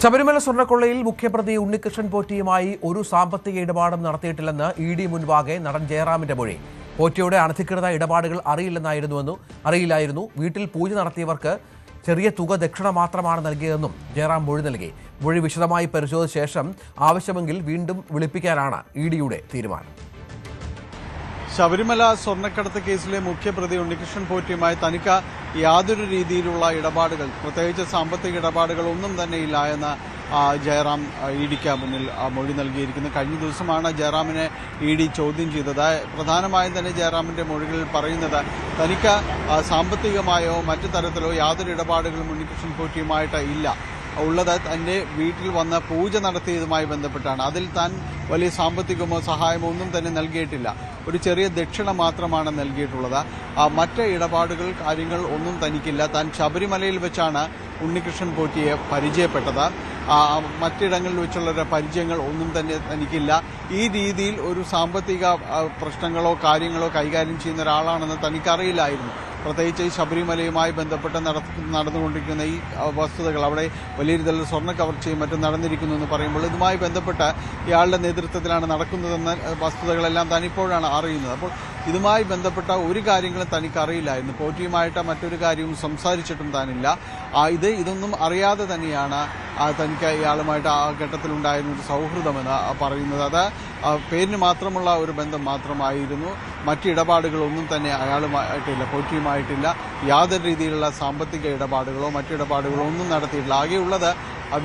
ശബരിമല സ്വർണ്ണക്കൊള്ളയിൽ മുഖ്യപ്രതി ഉണ്ണികൃഷ്ണൻ പോറ്റിയുമായി ഒരു സാമ്പത്തിക ഇടപാടും നടത്തിയിട്ടില്ലെന്ന് ഇഡി മുൻപാകെ നടൻ ജയറാമിന്റെ മൊഴി. പോറ്റിയുടെ അനധികൃത ഇടപാടുകൾ അറിയില്ലായിരുന്നു. വീട്ടിൽ പൂജ നടത്തിയവർക്ക് ചെറിയ തുക ദക്ഷിണ മാത്രമാണ് നൽകിയതെന്നും ജയറാം മൊഴി നൽകി. മൊഴി വിശദമായി പരിശോധിച്ച ശേഷം ആവശ്യമെങ്കിൽ വീണ്ടും വിളിപ്പിക്കാനാണ് ഇഡിയുടെ തീരുമാനം. ശബരിമല സ്വർണ്ണക്കടത്ത് കേസിലെ മുഖ്യപ്രതി ഉണ്ണികൃഷ്ണൻ പോറ്റിയുമായി തനിക്ക് യാതൊരു രീതിയിലുള്ള ഇടപാടുകൾ, പ്രത്യേകിച്ച് സാമ്പത്തിക ഇടപാടുകൾ ഒന്നും തന്നെ ഇല്ല എന്ന് ജയറാം ഇഡിക്ക് മുന്നിൽ മൊഴി നൽകിയിരിക്കുന്നു. കഴിഞ്ഞ ദിവസമാണ് ജയറാമിനെ ഇഡി ചോദ്യം ചെയ്തത്. പ്രധാനമായും തന്നെ ജയറാമിന്റെ മൊഴികളിൽ പറയുന്നത് തനിക്ക് സാമ്പത്തികമായോ മറ്റു തരത്തിലോ യാതൊരു ഇടപാടുകളും ഉണ്ണികൃഷ്ണൻ പോറ്റിയുമായിട്ട് ഇല്ല. ഉള്ളത് തന്റെ വീട്ടിൽ വന്ന് പൂജ നടത്തിയതുമായി ബന്ധപ്പെട്ടാണ്. അതിൽ താൻ വലിയ സാമ്പത്തികമോ സഹായമോ ഒന്നും തന്നെ നൽകിയിട്ടില്ല. ഒരു ചെറിയ ദക്ഷിണ മാത്രമാണ് നൽകിയിട്ടുള്ളത്. മറ്റ് ഇടപാടുകൾ, കാര്യങ്ങൾ ഒന്നും തനിക്കില്ല. താൻ ശബരിമലയിൽ വെച്ചാണ് ഉണ്ണികൃഷ്ണൻ പോറ്റിയെ പരിചയപ്പെട്ടത്. മറ്റിടങ്ങളിൽ വെച്ചുള്ള പരിചയങ്ങൾ ഒന്നും തന്നെ തനിക്കില്ല. ഈ രീതിയിൽ ഒരു സാമ്പത്തിക പ്രശ്നങ്ങളോ കാര്യങ്ങളോ കൈകാര്യം ചെയ്യുന്ന ഒരാളാണെന്ന് തനിക്കറിയില്ലായിരുന്നു. പ്രത്യേകിച്ച് ഈ ശബരിമലയുമായി ബന്ധപ്പെട്ട് നടന്നുകൊണ്ടിരിക്കുന്ന ഈ വസ്തുതകൾ, അവിടെ വലിയ രീതിയിലുള്ള സ്വർണ്ണ കവർച്ചയും മറ്റും നടന്നിരിക്കുന്നു എന്ന് പറയുമ്പോൾ ഇതുമായി ബന്ധപ്പെട്ട് ഇയാളുടെ നേതൃത്വത്തിലാണ് നടക്കുന്നതെന്ന വസ്തുതകളെല്ലാം താൻ ഇപ്പോഴാണ് അറിയുന്നത്. അപ്പോൾ ഇതുമായി ബന്ധപ്പെട്ട ഒരു കാര്യങ്ങളും തനിക്കറിയില്ലായിരുന്നു. പോറ്റിയുമായിട്ട് മറ്റൊരു കാര്യവും സംസാരിച്ചിട്ടും താനില്ല. ഇതൊന്നും അറിയാതെ തന്നെയാണ് തനിക്ക് ഇയാളുമായിട്ട് ആ ഘട്ടത്തിലുണ്ടായിരുന്ന ഒരു സൗഹൃദമെന്ന് പറയുന്നത്. അത് പേരിന് മാത്രമുള്ള ഒരു ബന്ധം മാത്രമായിരുന്നു. മറ്റിടപാടുകളൊന്നും തന്നെ അയാളുമായിട്ടില്ല, പോറ്റിയുമായിട്ടില്ല. യാതൊരു രീതിയിലുള്ള സാമ്പത്തിക ഇടപാടുകളോ മറ്റിടപാടുകളോ ഒന്നും നടത്തിയിട്ടില്ല. ആകെയുള്ളത്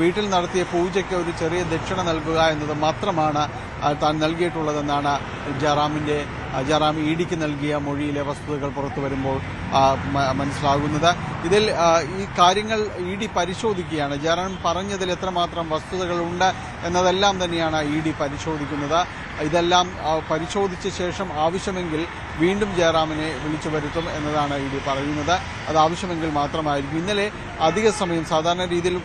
വീട്ടിൽ നടത്തിയ പൂജയ്ക്ക് ഒരു ചെറിയ ദക്ഷിണ നൽകുക എന്നത് മാത്രമാണ് താൻ നൽകിയിട്ടുള്ളതെന്നാണ് ജയറാം ഇഡിക്ക് നൽകിയ മൊഴിയിലെ വസ്തുതകൾ പുറത്തു വരുമ്പോൾ മനസ്സിലാകുന്നത്. ഇതിൽ ഈ കാര്യങ്ങൾ ഇഡി പരിശോധിക്കുകയാണ്. ജയറാം പറഞ്ഞതിൽ എത്രമാത്രം വസ്തുതകളുണ്ട് എന്നതെല്ലാം തന്നെയാണ് ഇഡി പരിശോധിക്കുന്നത്. ഇതെല്ലാം പരിശോധിച്ച ശേഷം ആവശ്യമെങ്കിൽ വീണ്ടും ജയറാമിനെ വിളിച്ചു വരുത്തും എന്നതാണ് ഇഡി പറയുന്നത്. അത് ആവശ്യമെങ്കിൽ മാത്രമായിരിക്കും. ഇന്നലെ അധിക സമയം, സാധാരണ രീതിയിൽ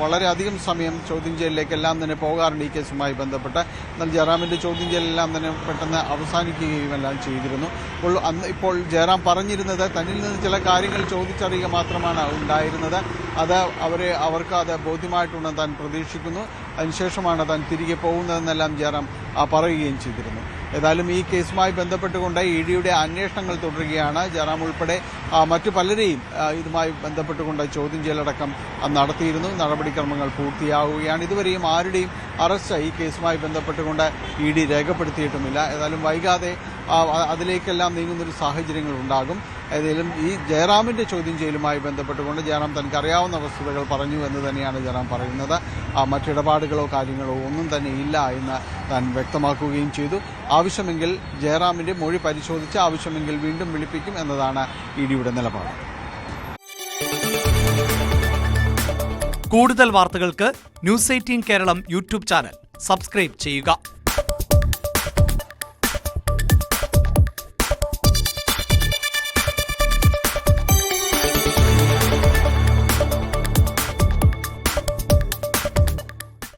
വളരെയധികം സമയം ചോദ്യം ചെയ്യലിലേക്കെല്ലാം തന്നെ പോകാറുണ്ട് ഈ കേസുമായി ബന്ധപ്പെട്ട്. എന്നാൽ ജയറാമിന്റെ ചോദ്യം ചെയ്യലെല്ലാം തന്നെ പെട്ടെന്ന് അവസാനിക്കുകയുമെല്ലാം ചെയ്തിരുന്നു. ഇപ്പോൾ ജയറാം പറഞ്ഞിരുന്നത് തന്നിൽ നിന്ന് ചില കാര്യങ്ങൾ ചോദിച്ചറിയുക മാത്രമാണ് ഉണ്ടായിരുന്നത്. അത് അവർക്ക് അത് ബോധ്യമായിട്ടുണ്ടെന്ന് താൻ പ്രതീക്ഷിക്കുന്നു. അതിനുശേഷമാണ് താൻ തിരികെ പോകുന്നതെന്നെല്ലാം ജയറാം പറയുകയും ചെയ്തിരുന്നു. ഏതായാലും ഈ കേസുമായി ബന്ധപ്പെട്ടുകൊണ്ട് ഇഡിയുടെ അന്വേഷണങ്ങൾ തുടരുകയാണ്. ജയറാം ഉൾപ്പെടെ മറ്റു പലരെയും ഇതുമായി ബന്ധപ്പെട്ടുകൊണ്ട് ചോദ്യം ചെയ്യലടക്കം നടത്തിയിരുന്നു. നടപടിക്രമങ്ങൾ പൂർത്തിയാവുകയാണ്. ഇതുവരെയും ആരുടെയും അറസ്റ്റ് ഈ കേസുമായി ബന്ധപ്പെട്ടുകൊണ്ട് ഇഡി രേഖപ്പെടുത്തിയിട്ടുമില്ല. ഏതായാലും വൈകാതെ അതിലേക്കെല്ലാം നീങ്ങുന്നൊരു സാഹചര്യങ്ങൾ ഉണ്ടാകും. ഏതായാലും ഈ ജയറാമിന്റെ ചോദ്യം ചെയ്യലുമായി ബന്ധപ്പെട്ടുകൊണ്ട് ജയറാം തനിക്കറിയാവുന്ന വസ്തുതകൾ പറഞ്ഞു എന്ന് തന്നെയാണ് ജയറാം പറയുന്നത്. മറ്റിടപാടുകളോ കാര്യങ്ങളോ ഒന്നും തന്നെ ഇല്ല എന്ന് താൻ വ്യക്തമാക്കുകയും ചെയ്തു. ആവശ്യമെങ്കിൽ ജയറാമിന്റെ മൊഴി പരിശോധിച്ച് ആവശ്യമെങ്കിൽ വീണ്ടും വിളിപ്പിക്കും എന്നതാണ് ഇഡിയുടെ നിലപാട്. കൂടുതൽ വാർത്തകൾക്ക് news 18 Keralam YouTube channel subscribe ചെയ്യുക.